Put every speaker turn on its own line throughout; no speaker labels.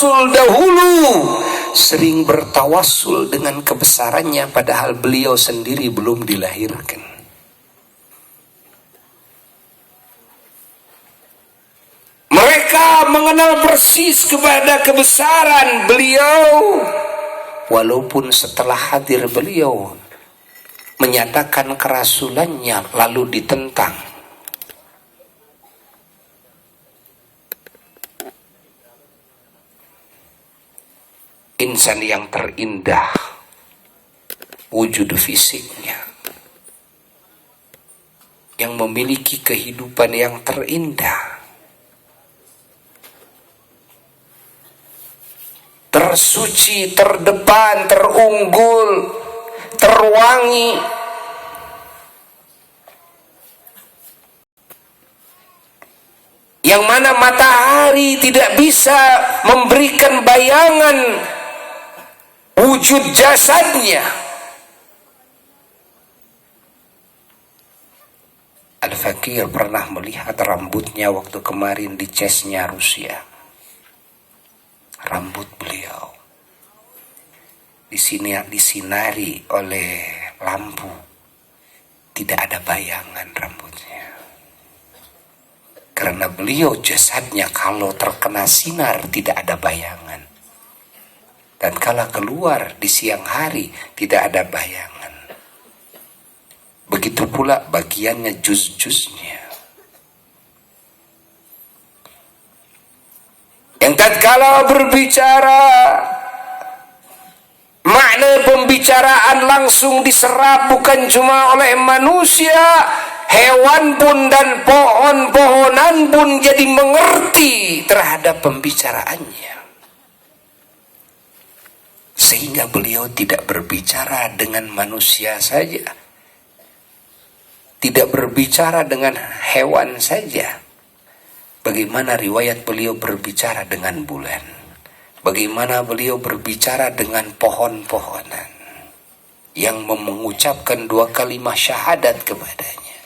tawasul dahulu, sering bertawasul dengan kebesarannya padahal beliau sendiri belum dilahirkan. Mereka mengenal persis kepada kebesaran beliau, walaupun setelah hadir beliau menyatakan kerasulannya lalu ditentang. Insan yang terindah wujud fisiknya, yang memiliki kehidupan yang terindah, tersuci, terdepan, terunggul, terwangi, yang mana matahari tidak bisa memberikan bayangan wujud jasadnya. Al-Fakir pernah melihat rambutnya waktu kemarin di CES-nya Rusia. Rambut beliau di sini disinari oleh lampu, tidak ada bayangan rambutnya. Karena beliau jasadnya kalau terkena sinar tidak ada bayangan. Dan kala keluar di siang hari tidak ada bayangan. Begitu pula bagiannya, juz-juznya. Yang tatkala berbicara, makna pembicaraan langsung diserap bukan cuma oleh manusia, hewan pun dan pohon-pohonan pun jadi mengerti terhadap pembicaraannya. Sehingga beliau tidak berbicara dengan manusia saja, tidak berbicara dengan hewan saja. Bagaimana riwayat beliau berbicara dengan bulan, bagaimana beliau berbicara dengan pohon-pohonan yang mengucapkan 2 kalimat syahadat kepadanya.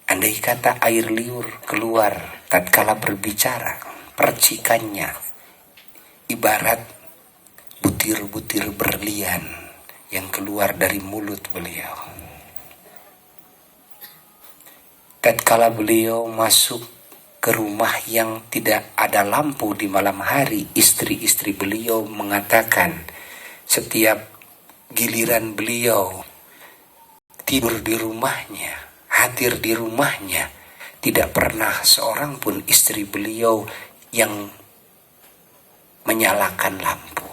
Andai kata air liur keluar tatkala berbicara, percikannya ibarat butir-butir berlian yang keluar dari mulut beliau. Tatkala beliau masuk ke rumah yang tidak ada lampu di malam hari, istri-istri beliau mengatakan setiap giliran beliau tidur di rumahnya, hadir di rumahnya, tidak pernah seorang pun istri beliau yang menyalakan lampu.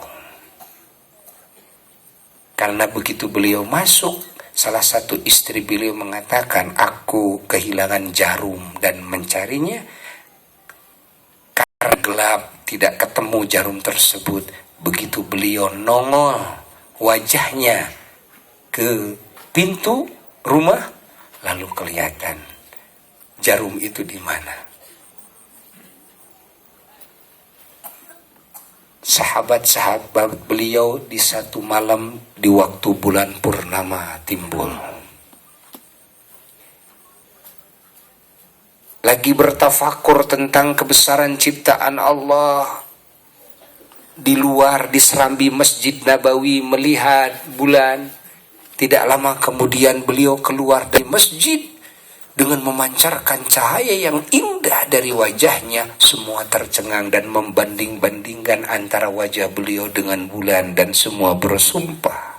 Karena begitu beliau masuk, salah satu istri beliau mengatakan, aku kehilangan jarum dan mencarinya. Karena gelap tidak ketemu jarum tersebut. Begitu beliau nongol wajahnya ke pintu rumah, lalu kelihatan jarum itu di mana. Sahabat-sahabat beliau di satu malam di waktu bulan purnama timbul, lagi bertafakur tentang kebesaran ciptaan Allah. Di luar di serambi Masjid Nabawi melihat bulan. Tidak lama kemudian beliau keluar dari masjid dengan memancarkan cahaya yang indah dari wajahnya. Semua tercengang dan membanding-bandingkan antara wajah beliau dengan bulan, dan semua bersumpah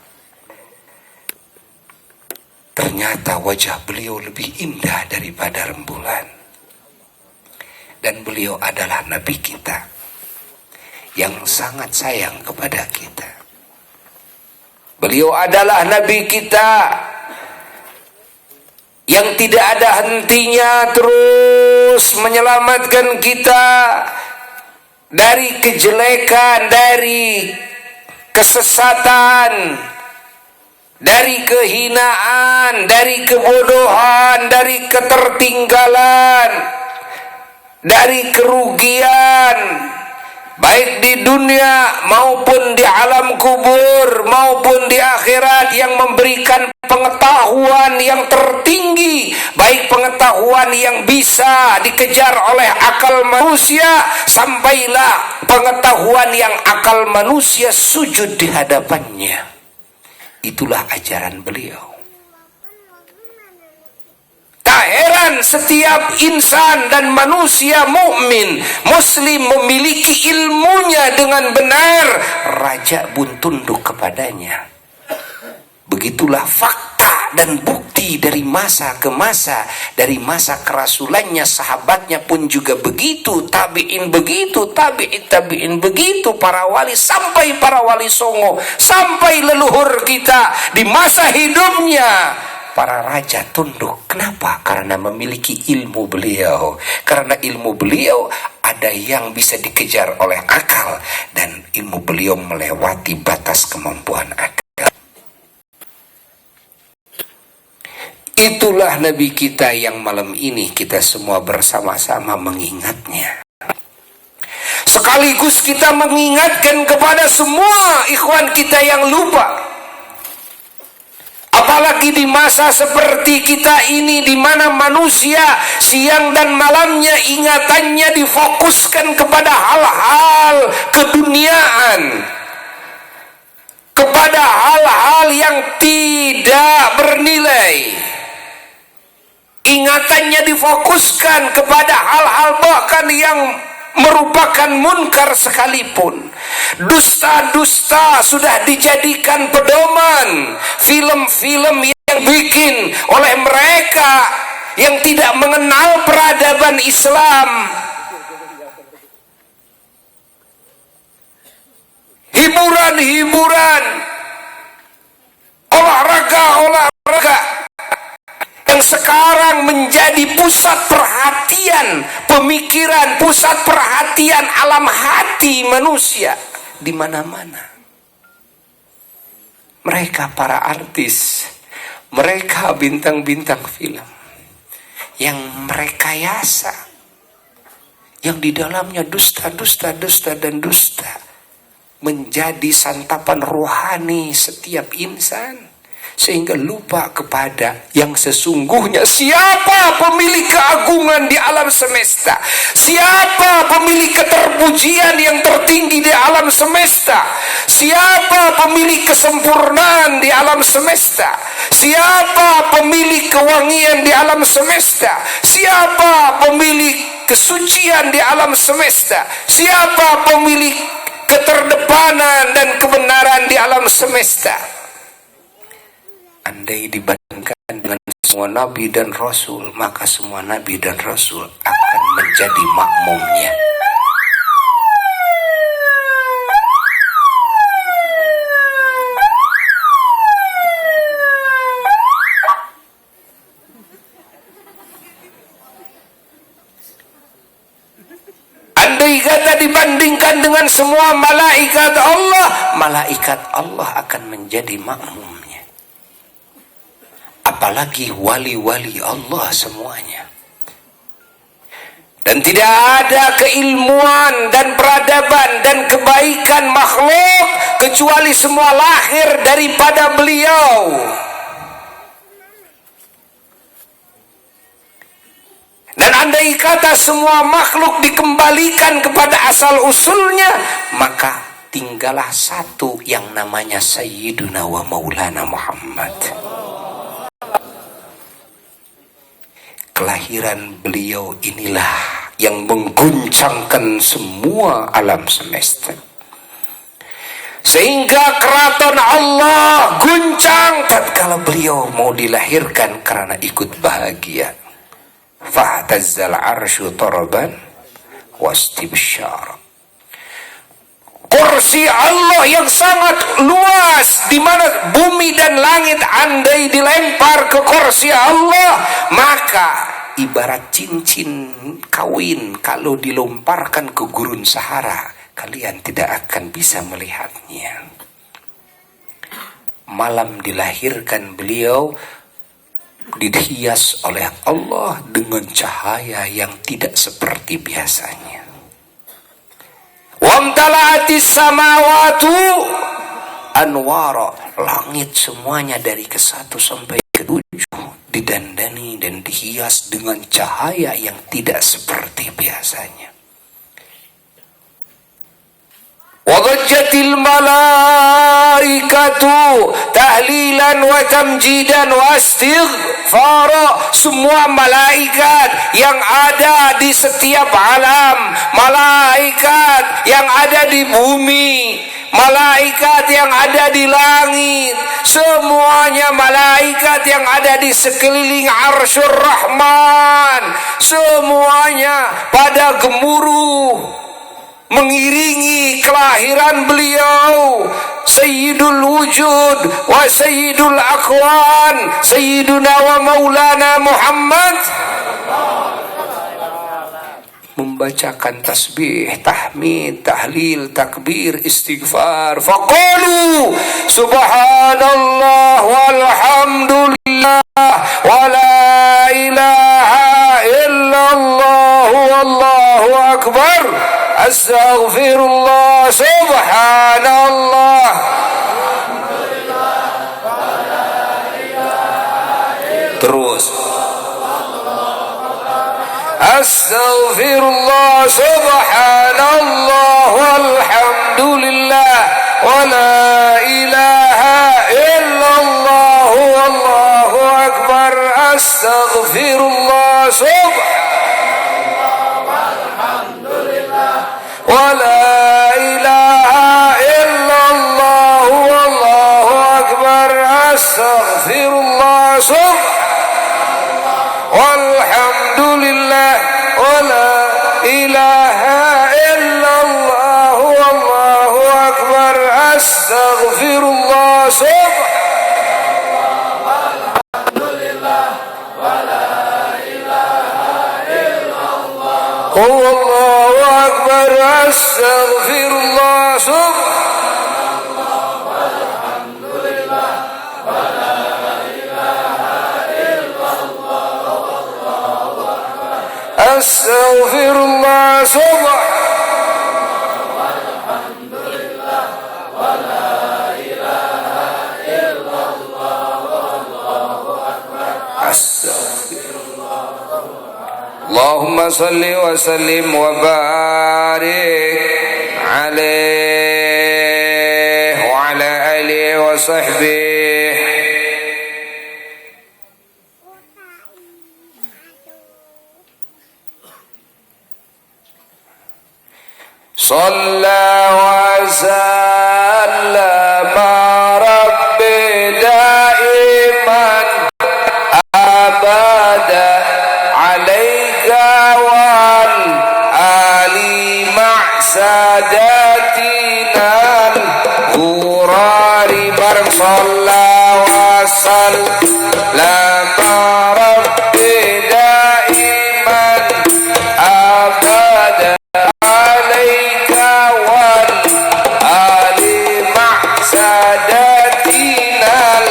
ternyata wajah beliau lebih indah daripada rembulan. Dan beliau adalah Nabi kita yang sangat sayang kepada kita. Beliau adalah Nabi kita yang tidak ada hentinya terus menyelamatkan kita dari kejelekan, dari kesesatan, dari kehinaan, dari kebodohan, dari ketertinggalan, dari kerugian, baik di dunia maupun di alam kubur maupun di akhirat, yang memberikan pengetahuan yang tertinggi, baik pengetahuan yang bisa dikejar oleh akal manusia, sampailah pengetahuan yang akal manusia sujud di hadapannya. Itulah ajaran beliau. Tak heran setiap insan dan manusia mukmin muslim memiliki ilmunya dengan benar, raja pun tunduk kepadanya. Begitulah fakta dan bukti dari masa ke masa, dari masa kerasulannya, sahabatnya pun juga begitu, tabi'in begitu, tabi'in begitu, para wali sampai para wali songo, sampai leluhur kita di masa hidupnya. Para raja tunduk. Kenapa? Karena memiliki ilmu beliau. Karena ilmu beliau ada yang bisa dikejar oleh akal, dan ilmu beliau melewati batas kemampuan akal. Itulah Nabi kita yang malam ini kita semua bersama-sama mengingatnya. Sekaligus kita mengingatkan kepada semua ikhwan kita yang lupa. Apalagi di masa seperti kita ini, di mana manusia siang dan malamnya ingatannya difokuskan kepada hal-hal keduniaan, kepada hal-hal yang tidak bernilai. Ingatannya difokuskan kepada hal-hal bahkan yang merupakan munkar sekalipun. Dusta-dusta sudah dijadikan pedoman. Film-film yang bikin oleh mereka yang tidak mengenal peradaban Islam. Hiburan-hiburan, olahraga yang sekarang menjadi pusat perhatian pemikiran, pusat perhatian alam hati manusia di mana-mana. Mereka para artis, mereka bintang-bintang film yang merekayasa, yang di dalamnya dusta dan dusta, menjadi santapan rohani setiap insan, sehingga lupa kepada yang sesungguhnya. Siapa pemilik keagungan di alam semesta? Siapa pemilik keterpujian yang tertinggi di alam semesta? Siapa pemilik kesempurnaan di alam semesta? Siapa pemilik kewangian di alam semesta? Siapa pemilik kesucian di alam semesta? Siapa pemilik keterdepanan dan kebenaran di alam semesta? Andai dibandingkan dengan semua nabi dan rasul, maka semua nabi dan rasul akan menjadi makmumnya. Andai kata dibandingkan dengan semua malaikat Allah akan menjadi makmumnya. Apalagi wali-wali Allah semuanya. Dan tidak ada keilmuan dan peradaban dan kebaikan makhluk kecuali semua lahir daripada beliau. Dan andai kata semua makhluk dikembalikan kepada asal usulnya, maka tinggallah satu yang namanya Sayyiduna wa Maulana Muhammad. Kelahiran beliau inilah yang mengguncangkan semua alam semesta, sehingga keraton Allah guncang tatkala beliau mau dilahirkan karena ikut bahagia. Fahtazzal arsyu taraban wastibsyar. Kursi Allah yang sangat luas, di mana bumi dan langit andai dilempar ke kursi Allah, maka ibarat cincin kawin kalau dilomparkan ke gurun Sahara, kalian tidak akan bisa melihatnya. Malam dilahirkan beliau dihias oleh Allah dengan cahaya yang tidak seperti biasanya. Wamtala'atis samawatu anwara, langit semuanya dari ke-1 sampai ke-7 didandani dan dihias dengan cahaya yang tidak seperti biasanya. Wadajjatil malaikatu tahlilan wa tamjidan wa istighfara. Semua malaikat yang ada di setiap alam, malaikat yang ada di bumi, malaikat yang ada di langit, semuanya malaikat yang ada di sekeliling Arsyur Rahman, semuanya pada gemuruh mengiringi kelahiran beliau, Sayyidul Wujud wa Sayyidul Akwan, Sayyiduna wa Maulana Muhammad, membacakan tasbih, tahmid, tahlil, takbir, istighfar. Faqalu subhanallah walhamdulillah wa la ilaha illallah wallahu akbar. Astaghfirullah, subhanallah, terus astaghfirullah, subhanallah, walhamdulillah, wa la ilaha illallah, wallahu akbar. Astaghfirullah, wa la ilaha illallah, wallahu akbar. Astaghfirullah, walhamdulillah, wa la ilaha illallah, wallahu akbar. Astaghfirullah, wallahu akbar. Astaghfirullah, astaghfirullah, Allahumma salli wa sallim wa barik alaihi wa ala alihi wa sahbihi. Shalla wa sallama rabbi daiman abada alaika wal ali ma'sadatinal ghurari. Bareng shalla wa sallama rabbi daiman abada alaika wal ali ma'sadatinal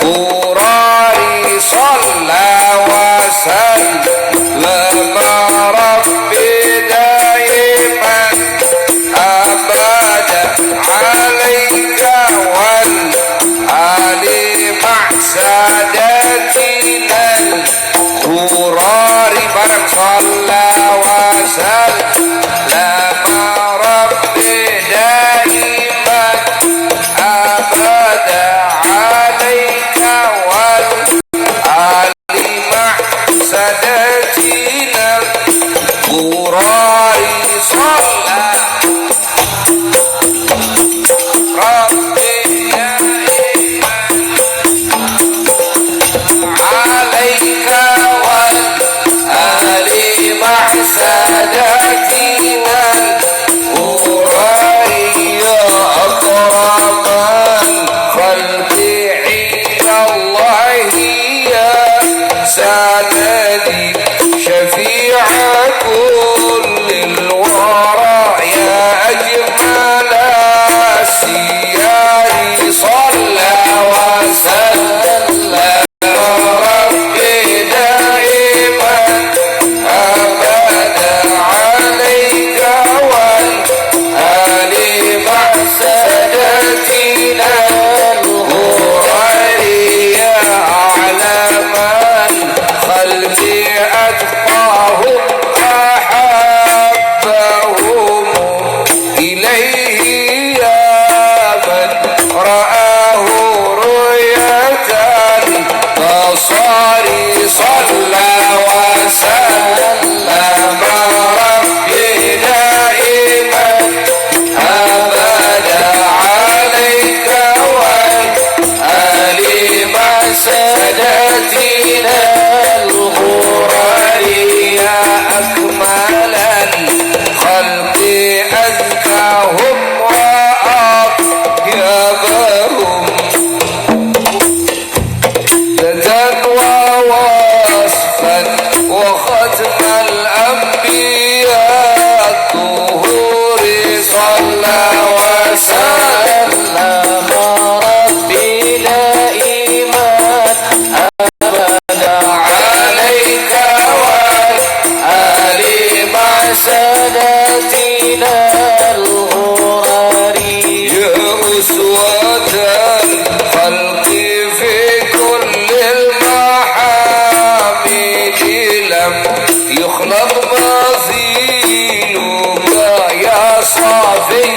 ghurari. Shalla wa sallama rabbi daiman abada alaika wal ali ma'sadatinal ghurari. Bareng shalla wa sallama rabbi daiman abada alaika wal ali ma'sadatinal ghurari. Shalla rabbi daiman alaika wal ali ma'sadatinal ghurari. Ya akraman khalqi ilallahi ya sanadi syafi'a kullil wara ya سادتنا الغرر يا أسوة الخلق في كل المحامد لم يخلق مثيلك يا صافي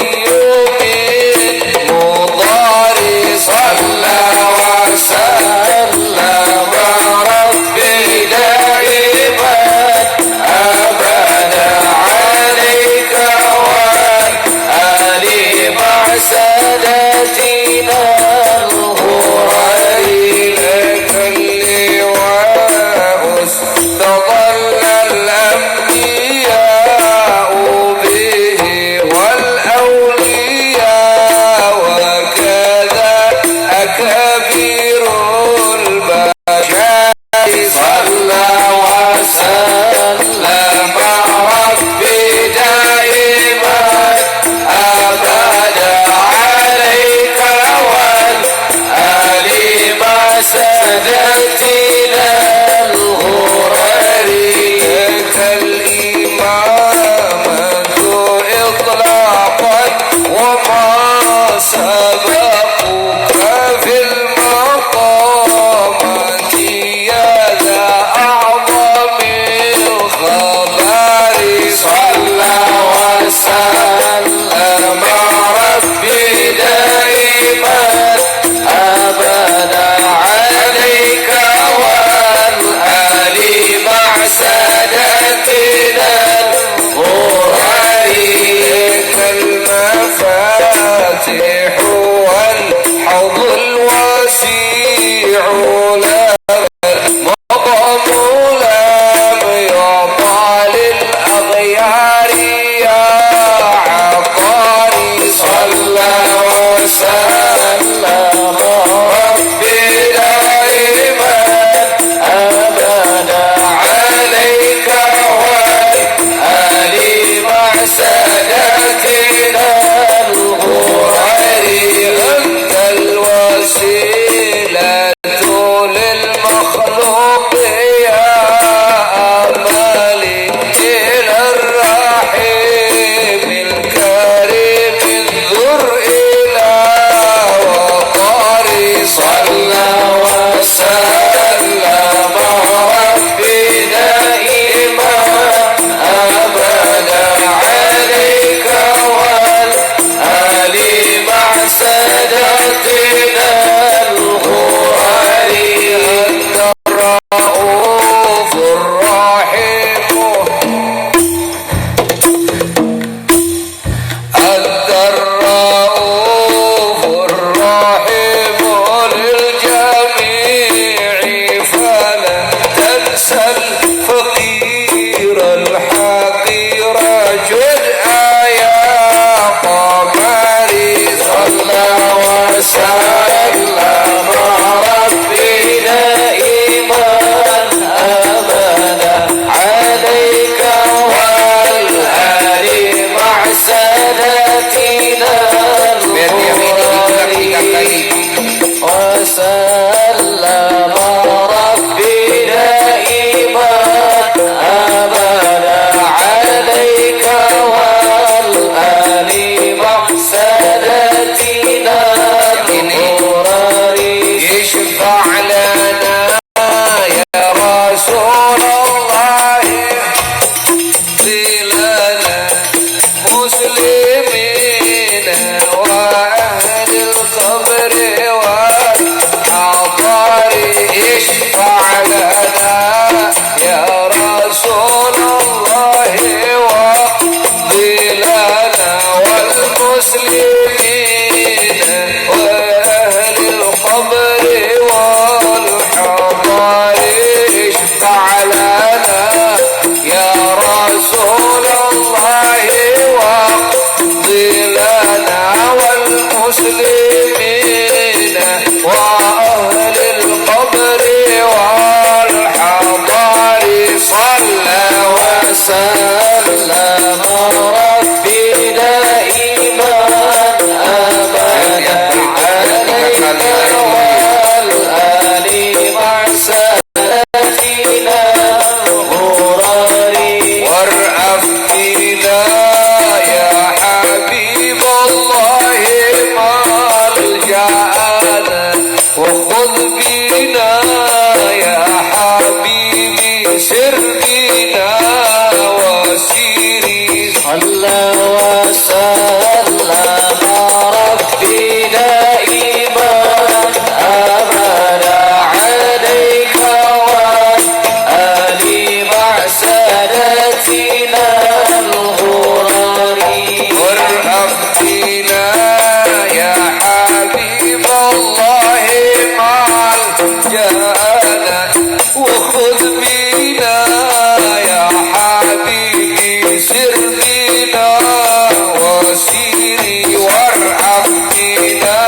من مضار صلى وسلم ربي دائما أبدا عليك والآل مع سادتنا الغرر لك اللواء استظل الأنبياء به والأولياء وكذا أكابر البشر صلى وسلم ربي دائما أبدا عليك والآل مع سادتنا الغرر لك الإمامة إطلاقا وما سبقك في المقامات يا ذا أعظم الخبر صلى وسلم ربي دائما أبدا عليك والآل مع سادتنا الغرر لك المفاتيح والحوض الواسع مقام لم يعطى للأغيار يا عقاري صلى وسلم ربي دائما أبدا عليك والآل مع سادتنا الغرر سر بنا وسيري وارحم بنا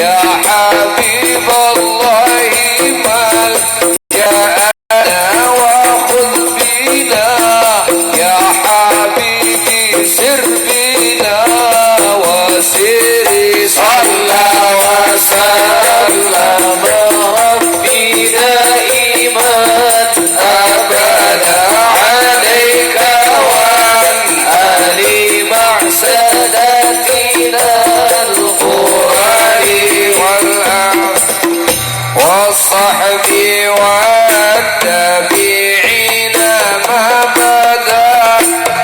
يا حبيب الله ملجأنا وخذ بنا يا حبيبي سر بنا وسيري صلى وسلم ربي دائما أبدا عليك وعلى مع سادتنا القرآن والصحب والتابعين ما بدا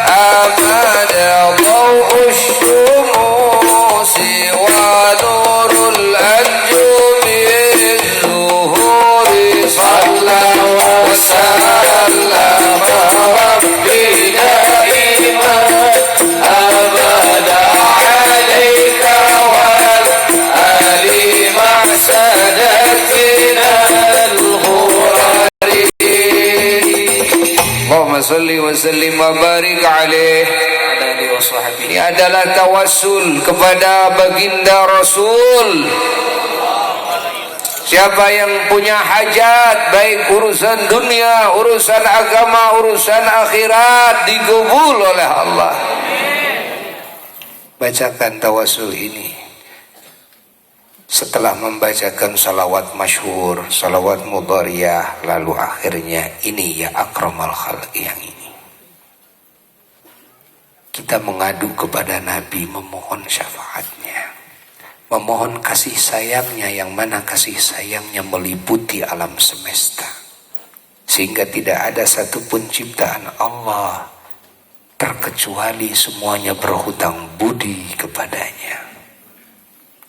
أمد ضوء الشموس ونور الأنجم الزهور صلى وسلم ربي دائما أبدا عليك وعلى مع سادتنا الغرر اللهم صل وسلم وبارك عليه. Ini adalah tawassul kepada baginda Rasul. Siapa yang punya hajat, baik urusan dunia, urusan agama, urusan akhirat, digubul oleh Allah. Bacakan tawassul ini. Setelah membacakan salawat masyhur, salawat mudhariyah, lalu akhirnya ini ya akramal khalqi yang ini. Kita mengadu kepada Nabi, memohon syafaatnya, memohon kasih sayangnya, yang mana kasih sayangnya meliputi alam semesta, sehingga tidak ada satupun ciptaan Allah terkecuali semuanya berhutang budi kepadanya,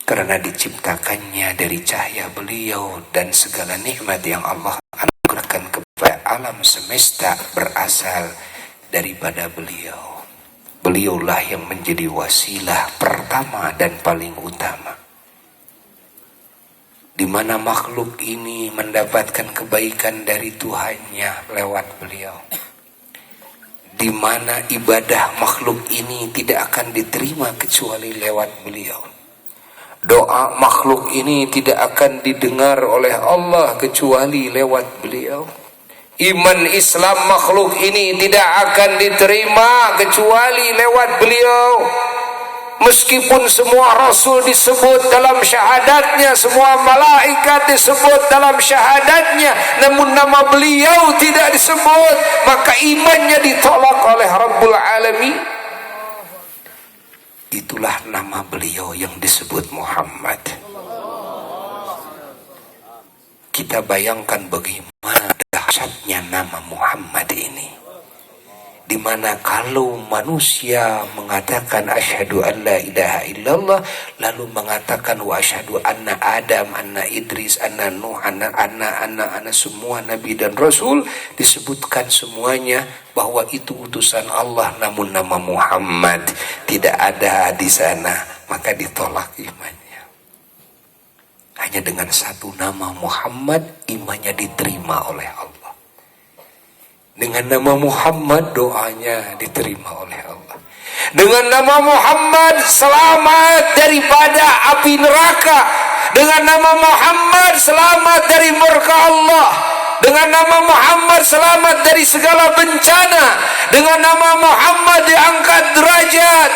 karena diciptakannya dari cahaya beliau, dan segala nikmat yang Allah anugerahkan kepada alam semesta berasal daripada beliau. Beliaulah yang menjadi wasilah pertama dan paling utama, di mana makhluk ini mendapatkan kebaikan dari Tuhannya lewat beliau, di mana ibadah makhluk ini tidak akan diterima kecuali lewat beliau. Doa makhluk ini tidak akan didengar oleh Allah kecuali lewat beliau. Iman Islam makhluk ini tidak akan diterima kecuali lewat beliau. Meskipun semua Rasul disebut dalam syahadatnya, semua malaikat disebut dalam syahadatnya, namun nama beliau tidak disebut, maka imannya ditolak oleh Rabbul Alamin. Itulah nama beliau yang disebut Muhammad. Kita bayangkan bagaimana dahsyatnya nama Muhammad ini, di mana kalau manusia mengatakan asyhadu an la ilaha illallah, lalu mengatakan wa asyhadu anna Adam, anna Idris, anna Nuh, anna semua nabi dan rasul, disebutkan semuanya bahwa itu utusan Allah, namun nama Muhammad tidak ada di sana, maka ditolak imannya. Hanya dengan satu nama Muhammad, imannya diterima oleh Allah. Dengan nama Muhammad, doanya diterima oleh Allah. Dengan nama Muhammad, selamat daripada api neraka. Dengan nama Muhammad, selamat dari murka Allah. Dengan nama Muhammad, selamat dari segala bencana. Dengan nama Muhammad, diangkat derajat.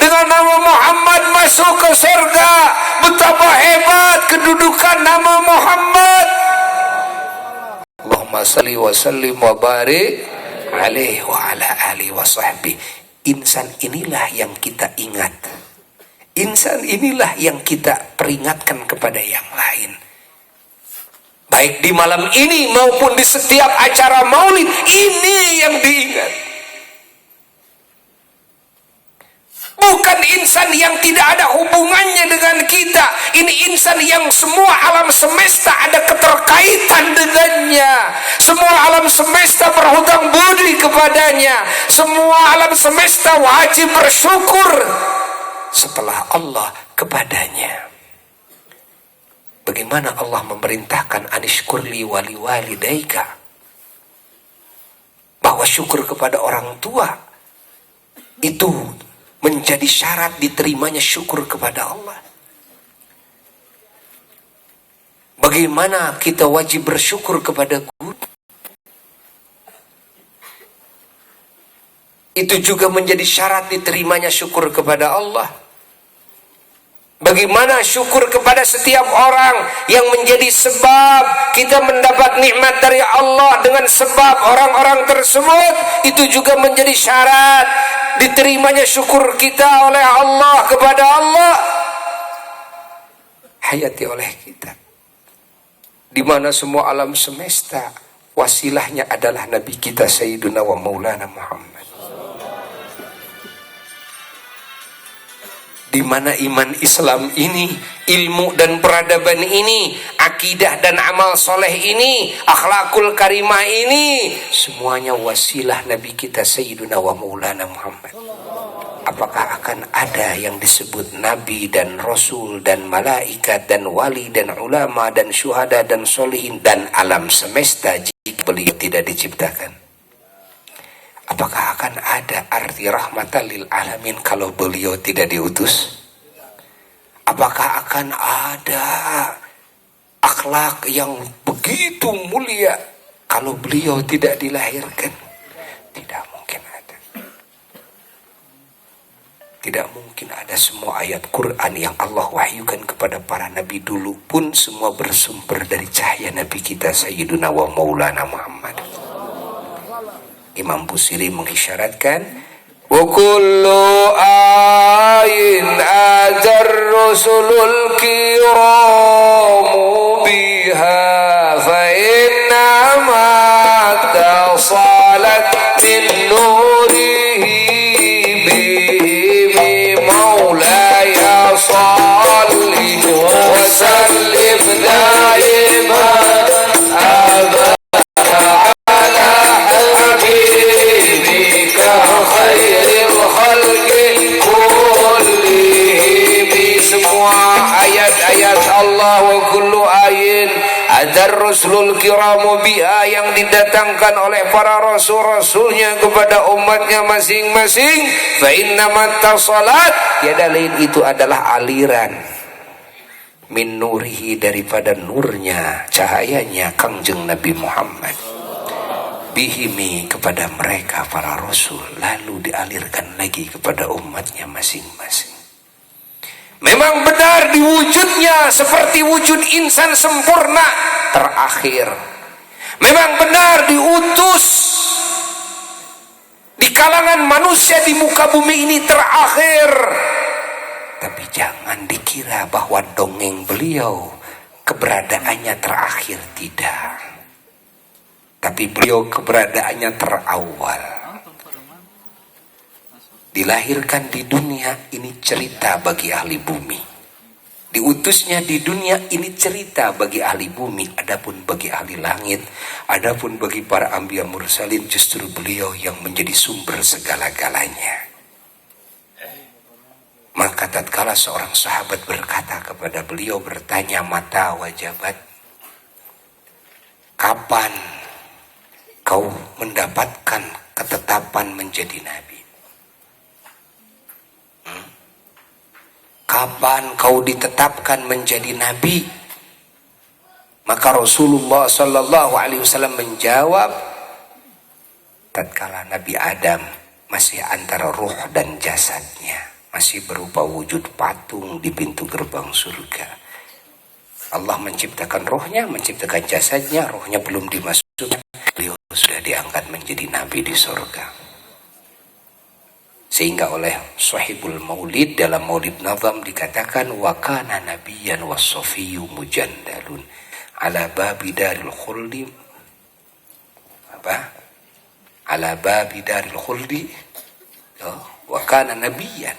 Dengan nama Muhammad, masuk ke surga. Betapa hebat kedudukan nama Muhammad. Allahumma salli wa sallim wa barik alaihi wa ala alihi wa sahbihi. Insan inilah yang kita ingat. Insan inilah yang kita peringatkan kepada yang lain. Baik di malam ini maupun di setiap acara maulid, ini yang diingat. Bukan insan yang tidak ada hubungannya dengan kita. Ini insan yang semua alam semesta ada keterkaitan dengannya. Semua alam semesta berhutang budi kepadanya. Semua alam semesta wajib bersyukur setelah Allah kepadanya. Bagaimana Allah memerintahkan anishkurli wali walidaika, bahwa syukur kepada orang tua Itu menjadi syarat diterimanya syukur kepada Allah. Bagaimana kita wajib bersyukur kepada guru? Itu juga menjadi syarat diterimanya syukur kepada Allah. Bagaimana syukur kepada setiap orang yang menjadi sebab kita mendapat nikmat dari Allah dengan sebab orang-orang tersebut, itu juga menjadi syarat diterimanya syukur kita oleh Allah kepada Allah. Hayati oleh kita, di mana semua alam semesta wasilahnya adalah Nabi kita Sayyiduna wa Maulana Muhammad. Di mana iman Islam ini, ilmu dan peradaban ini, akidah dan amal soleh ini, akhlakul karimah ini, semuanya wasilah Nabi kita Sayyiduna wa Maulana Muhammad. Apakah akan ada yang disebut Nabi dan Rasul dan malaikat dan wali dan ulama dan syuhada dan solihin dan alam semesta jika beliau tidak diciptakan? Apakah akan ada arti rahmatan lil alamin kalau beliau tidak diutus? Apakah akan ada akhlak yang begitu mulia kalau beliau tidak dilahirkan? Tidak mungkin ada. Tidak mungkin ada. Semua ayat Quran yang Allah wahyukan kepada para nabi dulu pun semua bersumber dari cahaya Nabi kita Sayyiduna wa Maulana Muhammad. Imam Busiri mengisyaratkan, wa kullu ayin ajar rusulul kiramu biha fa inna ma tasalat min nurihi bihi maulaya salli wa sallim daiman abada. Allah wa kullu ayin adar rusulul kiramu biha, yang didatangkan oleh para rasul-rasulnya kepada umatnya masing-masing, fa innamat tasalat, tiada lain itu adalah aliran min nurihi, daripada nurnya, cahayanya Kangjeng Nabi Muhammad, bihimi, kepada mereka para rasul, lalu dialirkan lagi kepada umatnya masing-masing. Memang benar diwujudnya seperti wujud insan sempurna terakhir. Memang benar diutus di kalangan manusia di muka bumi ini terakhir. Tapi jangan dikira bahwa dongeng beliau keberadaannya terakhir, tidak. Tapi beliau keberadaannya terawal. Dilahirkan di dunia, ini cerita bagi ahli bumi. Diutusnya di dunia, ini cerita bagi ahli bumi. Adapun bagi ahli langit, adapun bagi para anbiya mursalin, justru beliau yang menjadi sumber segala-galanya. Maka tatkala seorang sahabat berkata kepada beliau, bertanya, mata wajabat, kapan kau mendapatkan ketetapan menjadi nabi? Kapan kau ditetapkan menjadi nabi? Maka Rasulullah sallallahu alaihi wasallam menjawab, tatkala Nabi Adam masih antara ruh dan jasadnya, masih berupa wujud patung di pintu gerbang surga. Allah menciptakan rohnya, menciptakan jasadnya, rohnya belum dimasukkan, beliau sudah diangkat menjadi nabi di surga. Sehingga oleh Sahibul Maulid dalam Maulid Nazam dikatakan, wa kana nabiyyan was-safiyyu mujandalun ala babi daril khuldi, apa? Ala babi daril khuldi, wa kana nabiyyan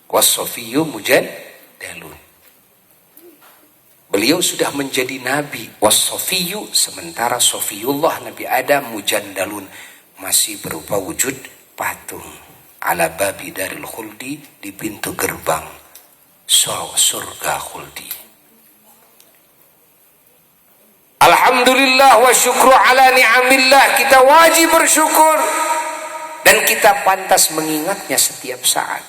was-safiyyu mujandalun. Beliau sudah menjadi nabi, was-safiyyu, sementara Safiyullah Nabi Adam mujandalun, masih berupa wujud patung. Ala babi daril khuldi, di pintu gerbang surga khuldi. Alhamdulillah wa syukru ala ni'amillah, kita wajib bersyukur Dan kita pantas mengingatnya setiap saat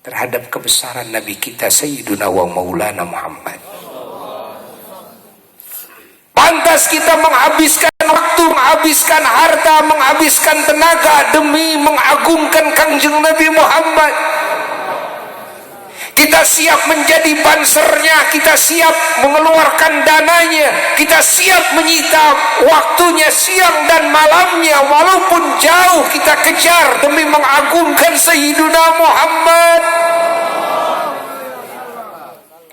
terhadap kebesaran Nabi kita Sayyiduna wa Maulana Muhammad. Pantas kita menghabiskan waktu, menghabiskan harta, menghabiskan tenaga demi mengagungkan Kangjeng Nabi Muhammad. Kita siap menjadi bansernya, kita siap mengeluarkan dananya, kita siap menyita waktunya siang dan malamnya, walaupun jauh kita kejar demi mengagungkan Sayyiduna Muhammad.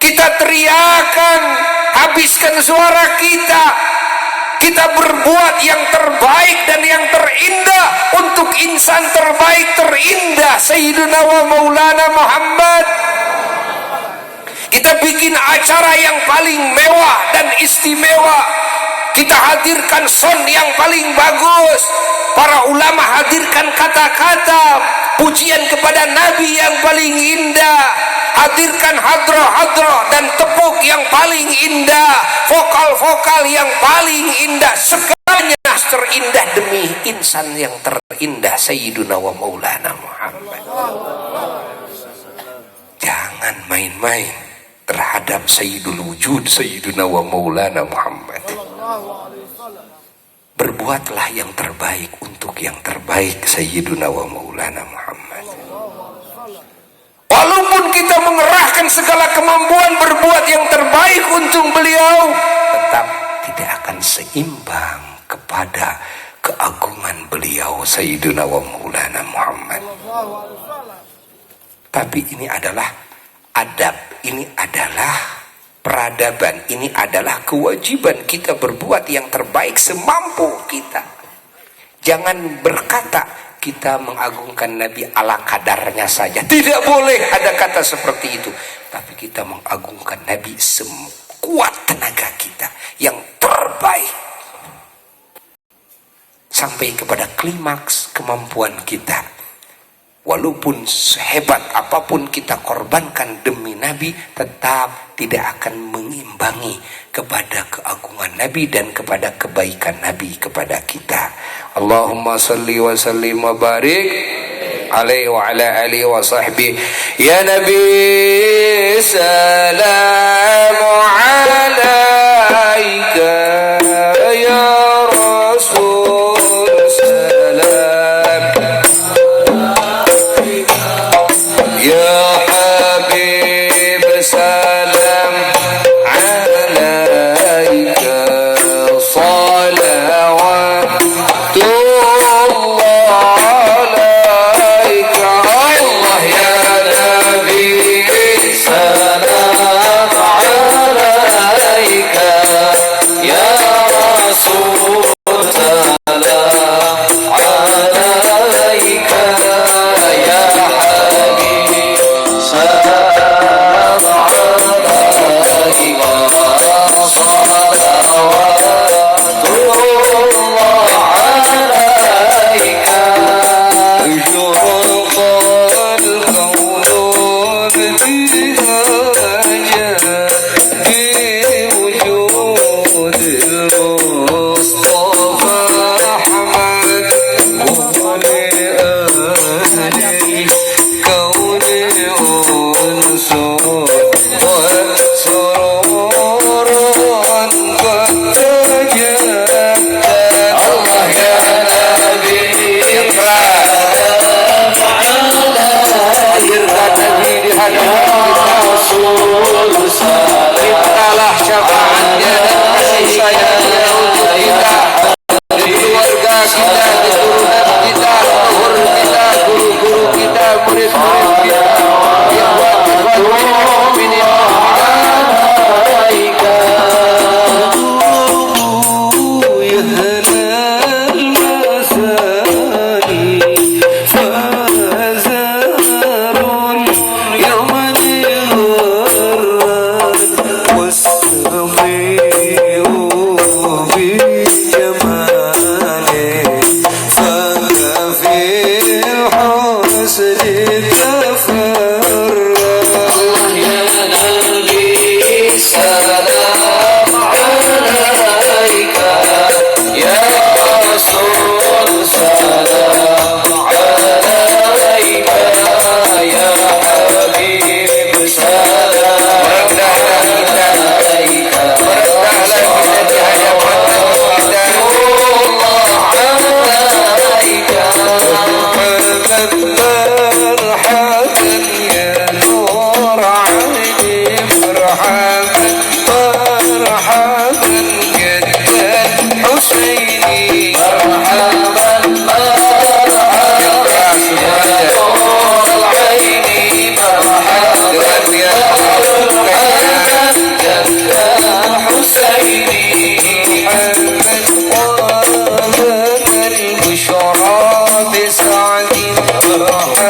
Kita teriakan, habiskan suara kita, kita berbuat yang terbaik dan yang terindah untuk insan terbaik terindah Sayyiduna wa Maulana Muhammad. Kita bikin acara yang paling mewah dan istimewa. Kita hadirkan sound yang paling bagus. Para ulama hadirkan kata-kata pujian kepada Nabi yang paling indah. Hadirkan hadroh-hadroh dan tepuk yang paling indah. Vokal-vokal yang paling indah. Segalanya terindah demi insan yang terindah Sayyiduna wa Maulana Muhammad. Jangan main-main terhadap Sayyidul Wujud Sayyiduna wa Maulana Muhammad. Berbuatlah yang terbaik untuk yang terbaik Sayyiduna wa Maulana Muhammad. Walaupun kita mengerahkan segala kemampuan berbuat yang terbaik untuk beliau, tetap tidak akan seimbang kepada keagungan beliau Sayyiduna wa Maulana Muhammad. Tapi ini adalah adab, ini adalah peradaban, ini adalah kewajiban kita berbuat yang terbaik semampu kita. Jangan berkata kita mengagungkan Nabi ala kadarnya saja. Tidak boleh ada kata seperti itu. Tapi kita mengagungkan Nabi sekuat tenaga kita yang terbaik. Sampai kepada klimaks kemampuan kita. Walaupun sehebat apapun kita korbankan demi Nabi, tetap tidak akan mengimbangi kepada keagungan Nabi dan kepada kebaikan Nabi kepada kita. Allahumma salli wa sallim wa barik alaihi wa ala alihi wa sahbihi. Ya Nabi salamu alaika, ya Rasul salam, ya Habib salam alaika, salawatullah alaika. Allah ya Nabi salam alaika. مرحبا يا نور عيني مرحبا مرحبا جدا حسيني مرحبا مرحبا يا نور عيني مرحبا يا جدا حسيني محمد ومن البشرى بسعد مرحبا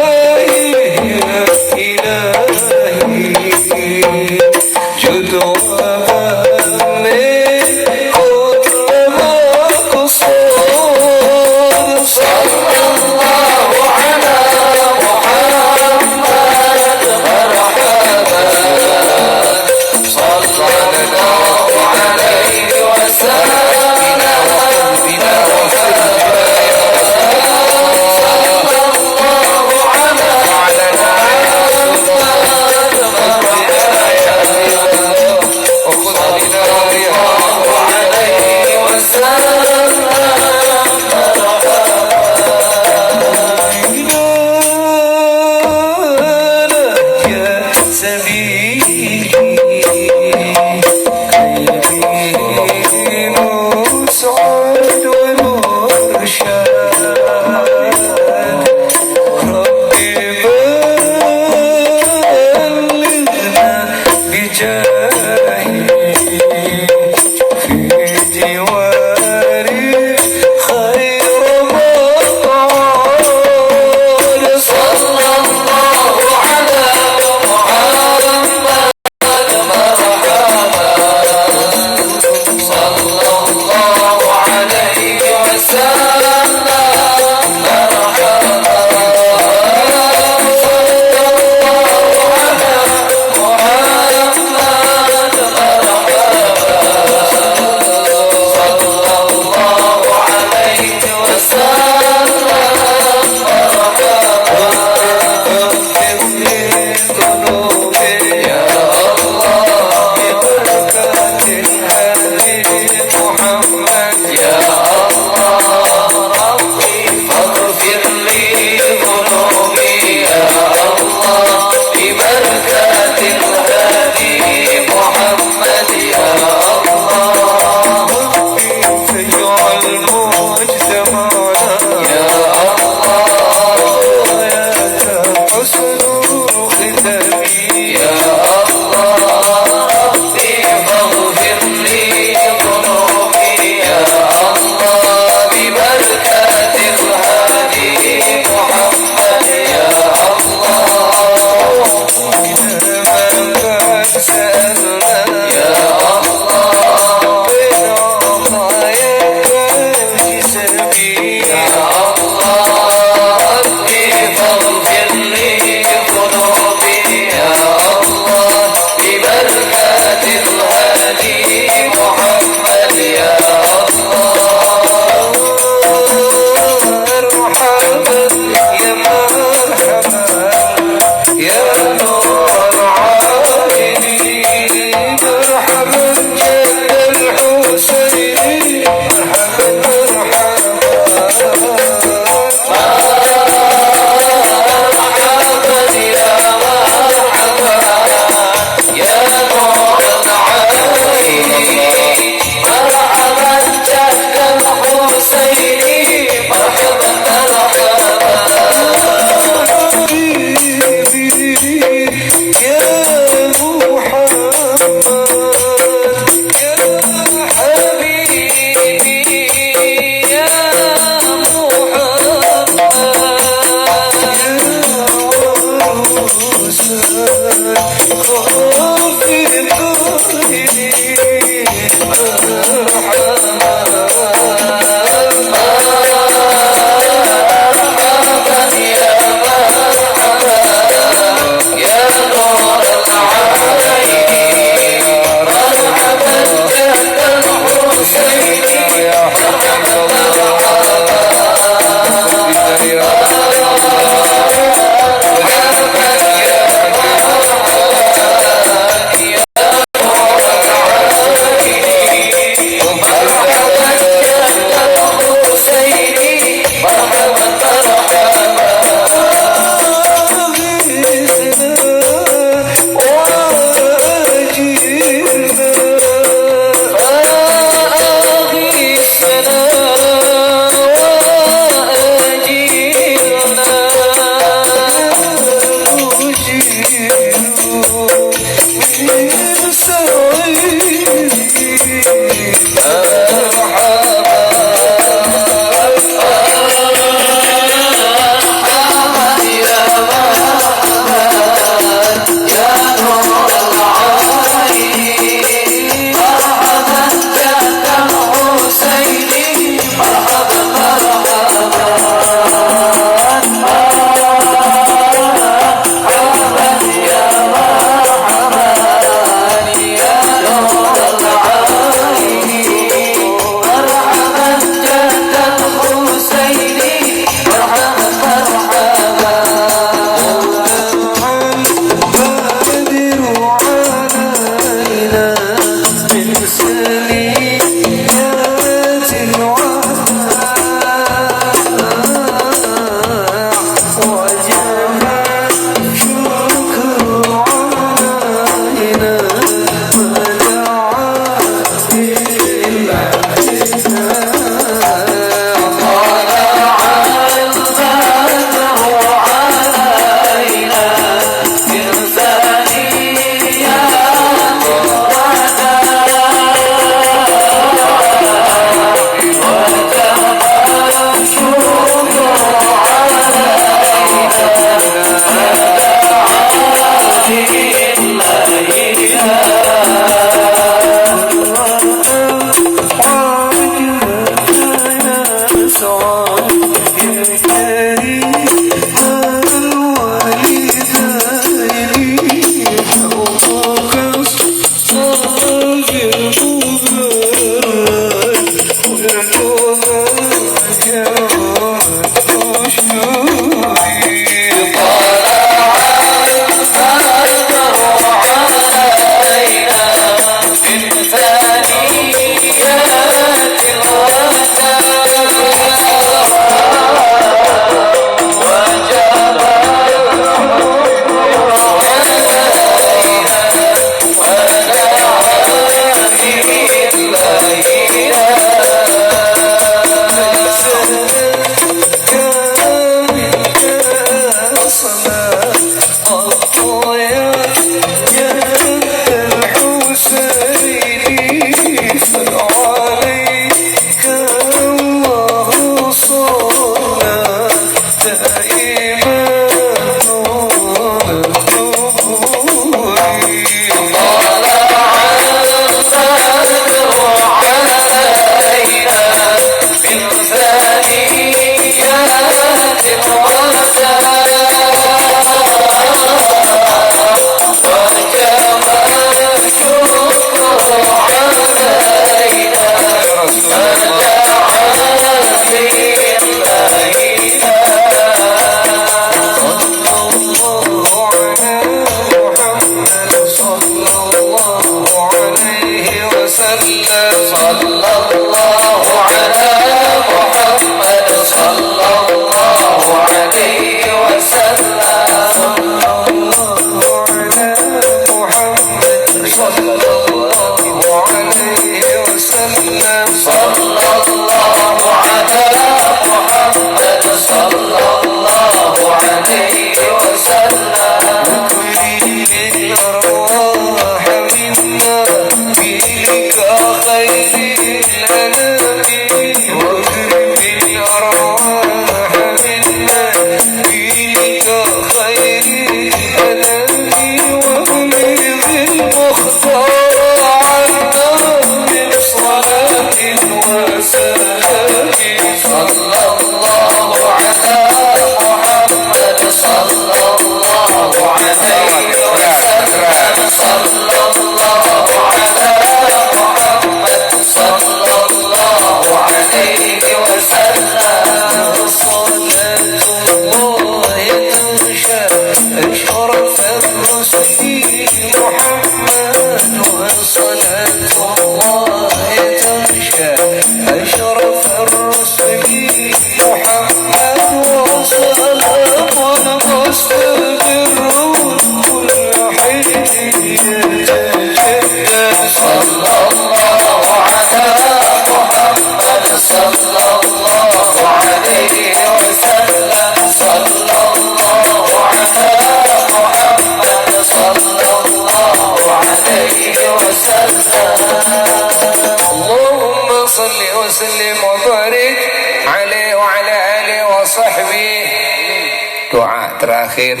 Doa terakhir.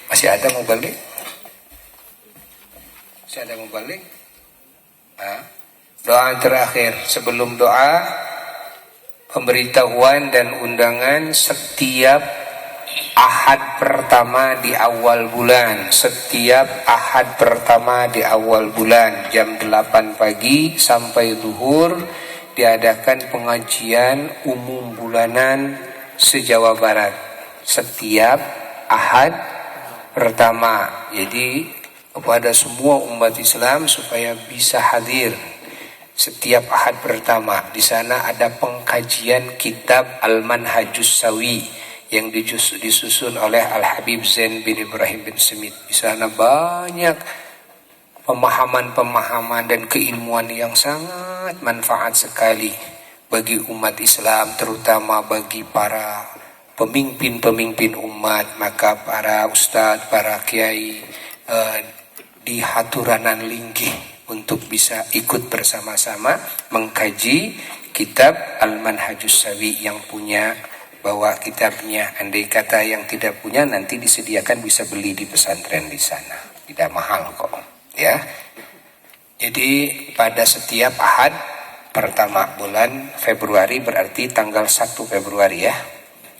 Masih ada mau balik? Masih ada mau balik? Doa terakhir sebelum doa, pemberitahuan dan undangan setiap Ahad pertama di awal bulan. Setiap Ahad pertama di awal bulan jam 8 pagi sampai zuhur diadakan pengajian umum bulanan se-Jawa Barat. Setiap Ahad pertama. Jadi kepada semua umat Islam supaya bisa hadir setiap Ahad pertama. Di sana ada pengkajian kitab Al-Manhajus Sawi yang disusun oleh Al-Habib Zain bin Ibrahim bin Smith. Di sana banyak pemahaman-pemahaman dan keilmuan yang sangat manfaat sekali bagi umat Islam, terutama bagi para pemimpin-pemimpin umat. Maka para ustadz, para kiai di Haturanan Linggih untuk bisa ikut bersama-sama mengkaji kitab Al-Manhajus Sawi yang punya, bawa kitabnya. Andai kata yang tidak punya nanti disediakan bisa beli di pesantren di sana, tidak mahal kok ya. Jadi pada setiap Ahad pertama bulan Februari, berarti tanggal 1 Februari ya,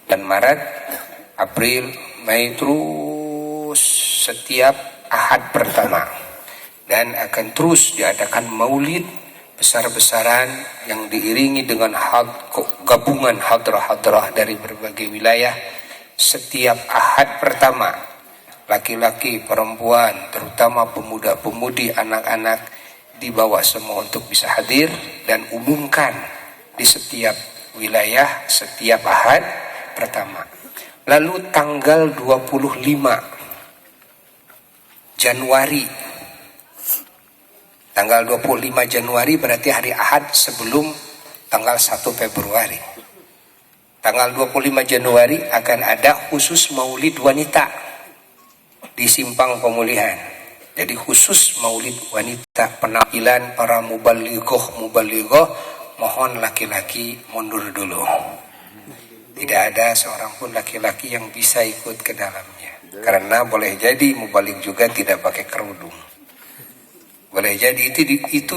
dan Maret, April, Mei, terus setiap Ahad pertama. Dan akan terus diadakan maulid besar-besaran yang diiringi dengan gabungan hadrah-hadrah dari berbagai wilayah. Setiap Ahad pertama, laki-laki, perempuan, terutama pemuda-pemudi, anak-anak, dibawa semua untuk bisa hadir dan umumkan di setiap wilayah setiap Ahad pertama. Lalu tanggal 25 Januari, tanggal 25 Januari berarti hari Ahad sebelum tanggal 1 Februari. Tanggal 25 Januari akan ada khusus maulid wanita di Simpang Pemulihan. Jadi khusus maulid wanita, penampilan para mubalighoh, mohon laki-laki mundur dulu. Tidak ada seorang pun laki-laki yang bisa ikut ke dalamnya. Karena boleh jadi mubaligh juga tidak pakai kerudung. Boleh jadi itu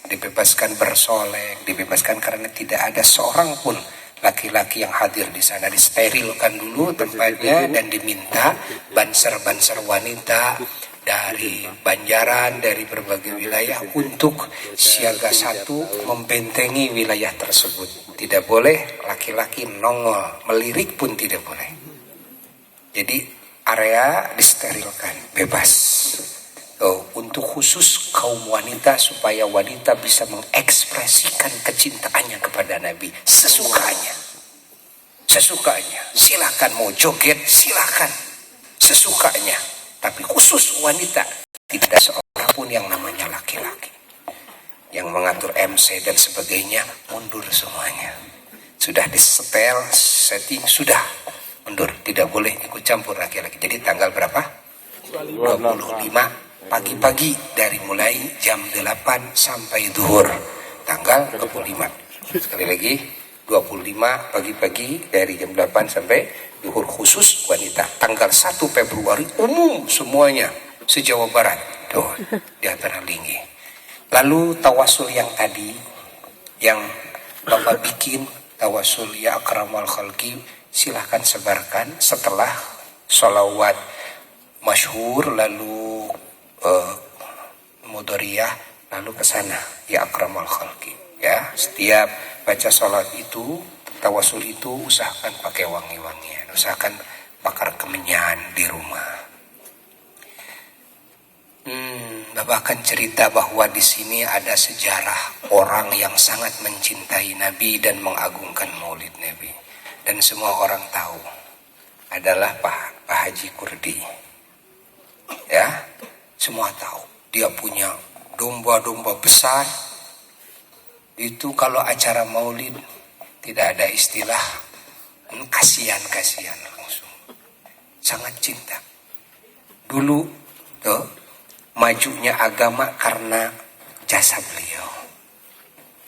dibebaskan bersolek, dibebaskan karena tidak ada seorang pun laki-laki yang hadir di sana. Disterilkan dulu tempatnya dan diminta banser-banser wanita dari Banjaran, dari berbagai wilayah untuk siaga satu membentengi wilayah tersebut. Tidak boleh laki-laki nongol, melirik pun tidak boleh. Jadi area disterilkan, bebas. Untuk khusus kaum wanita supaya wanita bisa mengekspresikan kecintaannya kepada Nabi sesukanya. Silakan mau joget, silakan sesukanya. Tapi khusus wanita, tidak ada seorang pun yang namanya laki-laki. Yang mengatur MC dan sebagainya, mundur semuanya. Sudah disetel, setting, sudah mundur. Tidak boleh ikut campur laki-laki. Jadi tanggal berapa? 25 pagi-pagi dari mulai jam 8 sampai zuhur tanggal 25. Sekali lagi 25 pagi-pagi dari jam 8 sampai zuhur khusus wanita. Tanggal 1 Februari umum semuanya se-Jawa Barat. Tuh, di Antara Linggi. Lalu tawasul yang tadi yang Bapak bikin tawasul ya akramal khalqi, silahkan sebarkan setelah sholawat masyhur lalu mudoriyah lalu ke sana ya akramal khalqi. Ya, setiap baca sholat itu, tawasul itu usahakan pakai wangi-wangian, usahakan bakar kemenyan di rumah. Bapak akan cerita bahwa di sini ada sejarah orang yang sangat mencintai Nabi dan mengagungkan Maulid Nabi, dan semua orang tahu adalah Pak Haji Kurdi. Ya, semua tahu dia punya domba-domba besar. Itu kalau acara Maulid tidak ada istilah kasihan langsung. Sangat cinta. Dulu tuh majunya agama karena jasa beliau.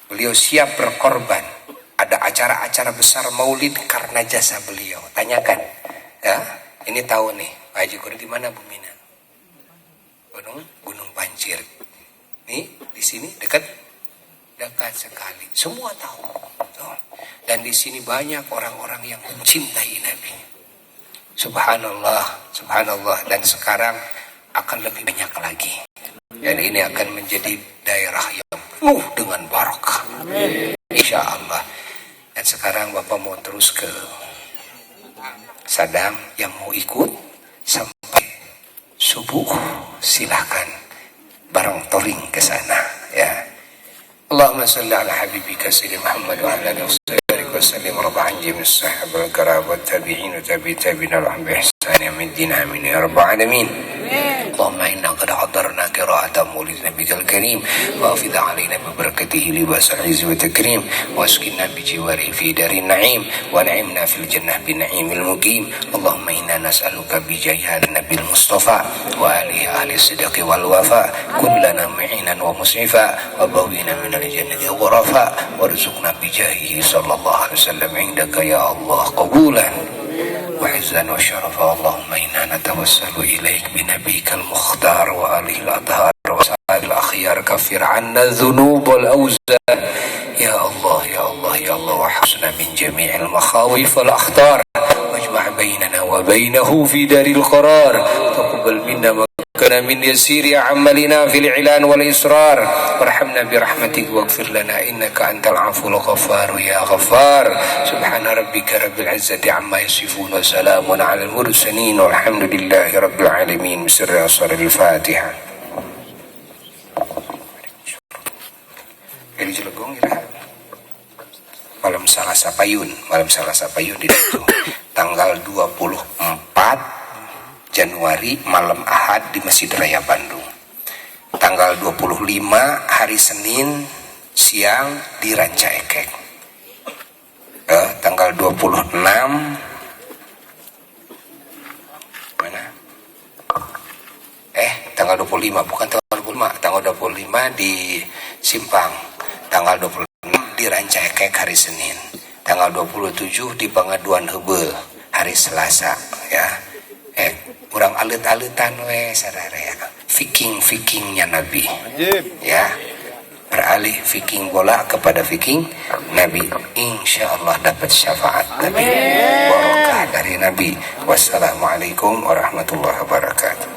Beliau siap berkorban. Ada acara-acara besar Maulid karena jasa beliau. Tanyakan, ya, ini tahu nih, Pak Haji Kurdi di mana Bu Mina? Gunung Pancir. Nih di sini dekat sekali. Semua tahu. Dan di sini banyak orang-orang yang mencintai Nabi. Subhanallah, subhanallah. Dan sekarang akan lebih banyak lagi. Dan ini akan menjadi daerah yang penuh dengan barakah. Insya Allah. Dan sekarang Bapak mau terus ke Sadang, yang mau ikut sampai subuh silahkan bareng touring ke sana, ya. Allahumma salli ala habibika sayyidina Muhammad wa ala alihi wa sallim rabban jami'is sahabal kiram wat tabi'in wa tabi'in lahum bi ihsan min amin ya rabbal alamin. اللهم إنا قد حضرنا قراءة مولد نبيك الكريم وأفض علينا ببركته لباس العز والتكريم واسكننا بجواره في دار النعيم ونعمنا في الجنة بالنعيم المقيم. اللهم إنا نسألك بجاه هذا النبي المصطفى وآله أهل الصدق والوفاء كلنا معينا ومسعفا وبوينا من الجنة غرفا وارزقنا بجاهه صلى الله عليه وسلم عندك يا الله قبولا وعزا وشرفا. اللهم إنا نتوسل إليك بنبيك المختار وآله الأطهار وسائر الأخيار كفر عنا الذنوب والأوزار يا الله يا الله يا الله وحسنا من جميع المخاوف والأخطار واجمع بيننا وبينه في دار القرار. تقبل منا كان من يسير عملنا في الإعلان والإصرار وارحمنا برحمتك واغفر لنا إنك أنت العفو الغفار يا غفار. سبحان ربك رب العزة عما يصفون وسلام على المرسلين والحمد لله رب العالمين. بسر أسرار الفاتحة. Dari Cilegon malam Selasa Payun di situ tanggal 24 Januari malam Ahad di Masjid Raya Bandung. Tanggal 25 hari Senin siang di Ranca Ekek. Tanggal 26 mana? Tanggal 25 bukan tanggal 25, tanggal 25 di Simpang. Tanggal 26 di Ranca Ekek hari Senin. Tanggal 27 di Pangaduan Heubeul hari Selasa, ya. Kurang alit-alitan sararea Viking-Vikingnya Nabi. Ya. Beralih Viking bola kepada Viking Nabi. Insya Allah dapat syafaat Nabi. Barokah dari Nabi. Wassalamualaikum warahmatullahi wabarakatuh.